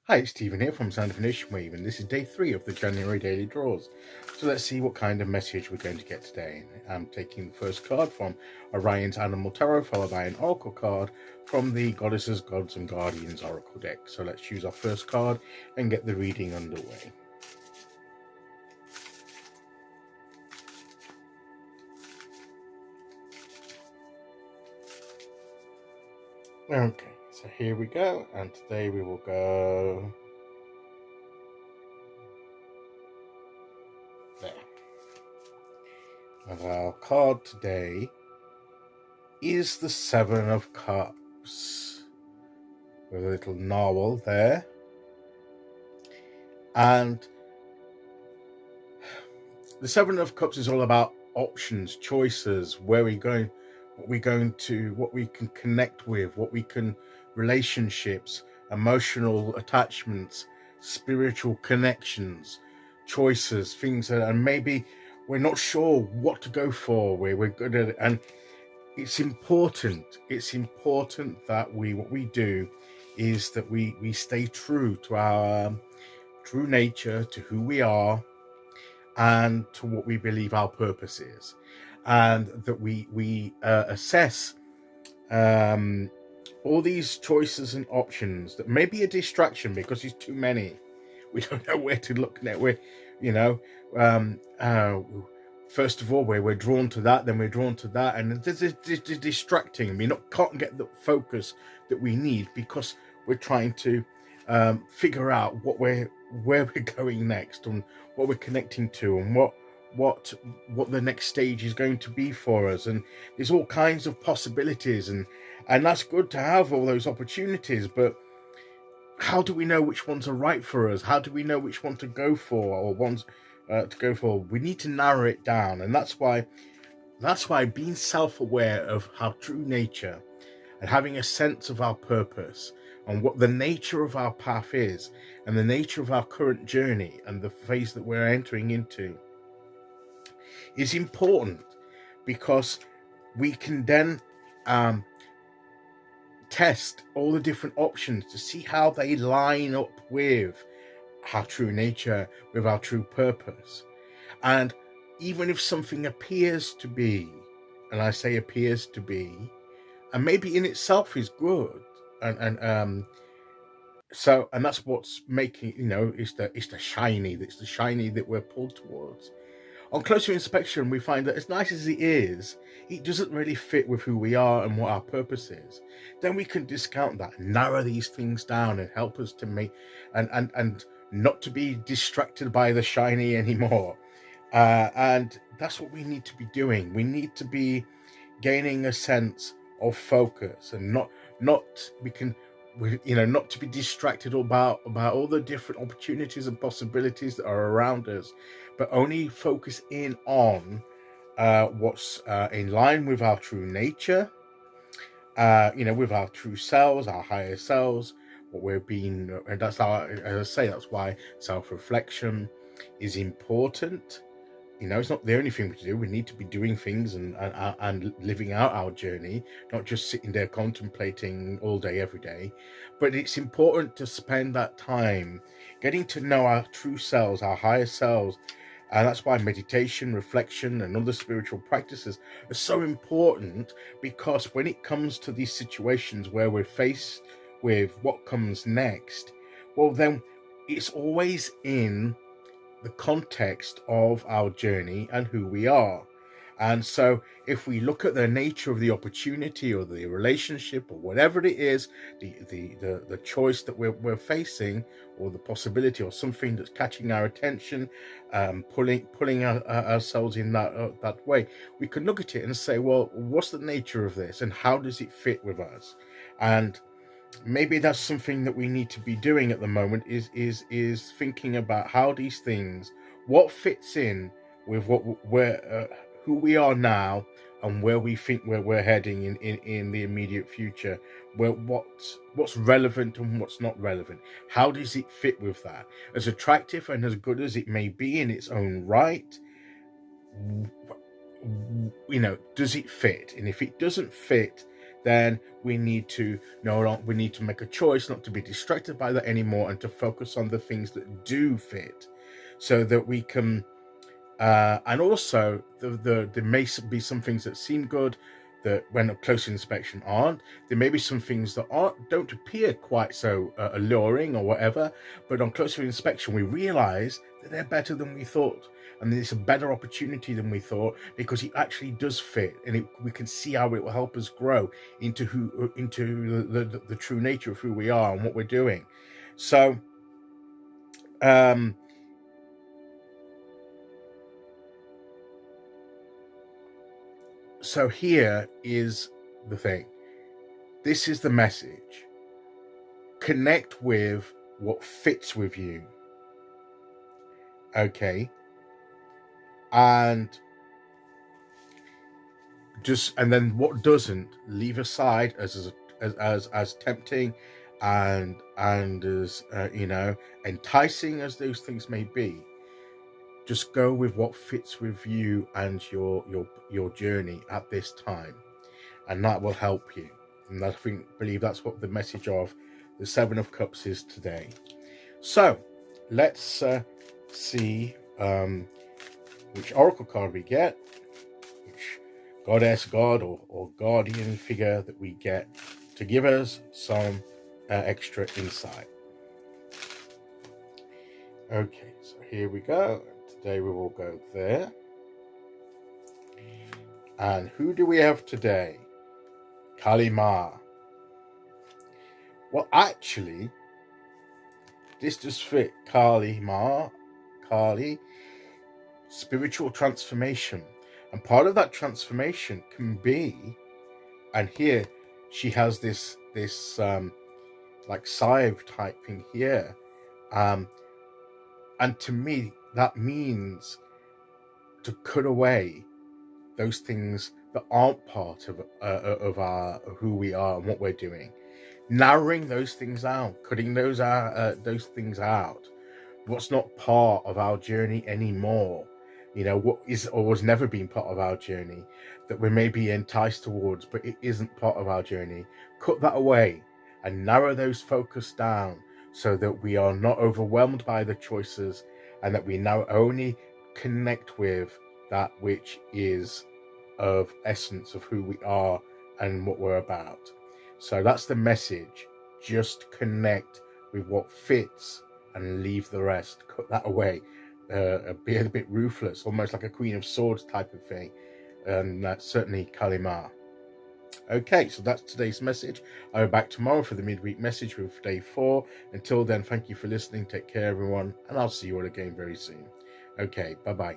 Hi, it's Stephen here from Sound of Nation Wave, and this is day 3 of the January daily draws. So let's see what kind of message we're going to get today. I'm taking the first card from Oriens Animal Tarot, followed by an Oracle card from the Goddesses, Gods and Guardians Oracle deck. So let's choose our first card and get the reading underway. Okay, so here we go, and today we will go there. And our card today is the Seven of Cups, with a little narwhal there. And the Seven of Cups is all about options, choices, where we're going, what we're going to, what we can connect with, what we can, relationships, emotional attachments, spiritual connections, choices, things that, and maybe we're not sure what to go for, where we're good at it. And it's important that what we do is that we stay true to our true nature, to who we are, and to what we believe our purpose is, and that we assess all these choices and options that may be a distraction because it's too many. We don't know where to look at. First of all, we're drawn to that, then we're drawn to that, and it's distracting. We can't get the focus that we need because we're trying to figure out where we're going next, and what we're connecting to, and what the next stage is going to be for us. And there's all kinds of possibilities, and that's good to have all those opportunities, but how do we know which ones are right for us? How do we know which one to go for, or ones to go for? We need to narrow it down, and that's why being self-aware of our true nature and having a sense of our purpose and what the nature of our path is, and the nature of our current journey and the phase that we're entering into is important, because we can then test all the different options to see how they line up with our true nature, with our true purpose. And even if something appears to be, and I say appears to be, and maybe in itself is good, and that's what's making, it's the shiny that we're pulled towards. On closer inspection, we find that as nice as it is, it doesn't really fit with who we are and what our purpose is. Then we can discount that, narrow these things down, and help us to make and not to be distracted by the shiny anymore. And that's what we need to be doing. We need to be gaining a sense of focus, and not to be distracted about all the different opportunities and possibilities that are around us, but only focus in on what's in line with our true nature, with our true selves, our higher selves, what we're being. And that's that's why self-reflection is important. It's not the only thing we do. We need to be doing things and living out our journey, not just sitting there contemplating all day, every day. But it's important to spend that time getting to know our true selves, our higher selves. And that's why meditation, reflection, and other spiritual practices are so important, because when it comes to these situations where we're faced with what comes next, well, then it's always in the context of our journey and who we are. And so if we look at the nature of the opportunity or the relationship or whatever it is, the choice that we're facing, or the possibility, or something that's catching our attention, pulling ourselves in that way, we can look at it and say, well, what's the nature of this, and how does it fit with us? And maybe that's something that we need to be doing at the moment, is thinking about how these things, what fits in with who we are now, and where we think we're heading in the immediate future, where what's relevant and what's not relevant. How does it fit with that? As attractive and as good as it may be in its own right, does it fit? And if it doesn't fit, then we need to make a choice not to be distracted by that anymore, and to focus on the things that do fit, so that we can and also there may be some things that seem good that when a close inspection aren't. There may be some things that don't appear quite so alluring or whatever, but on closer inspection we realize that they're better than we thought, and it's a better opportunity than we thought, because it actually does fit, and we can see how it will help us grow into the true nature of who we are and what we're doing. So so here is the thing. This is the message. Connect with what fits with you. Okay. And then what doesn't, leave aside as tempting and as enticing as those things may be. Just go with what fits with you and your journey at this time, and that will help you. And I believe that's what the message of the Seven of Cups is today. So let's see which oracle card we get, which goddess, god, or guardian figure that we get to give us some extra insight. Okay, so here we go. Today we will go there. And who do we have today? Kali Ma. Well, actually, this does fit. Kali Ma, Kali, spiritual transformation. And part of that transformation can be, and here she has this like scythe type thing here. And to me, that means to cut away those things that aren't part of who we are and what we're doing, narrowing those things out, cutting those things out. What's not part of our journey anymore, what is or has never been part of our journey, that we may be enticed towards, but it isn't part of our journey. Cut that away and narrow those focus down, so that we are not overwhelmed by the choices, and that we now only connect with that which is of essence of who we are and what we're about. So that's the message. Just connect with what fits and leave the rest. Cut that away. Be a bit ruthless, almost like a Queen of Swords type of thing. And that's certainly Kali Ma. Okay, so that's today's message. I'll be back tomorrow for the midweek message with day 4. Until then, thank you for listening. Take care, everyone, and I'll see you all again very soon. Okay, bye-bye.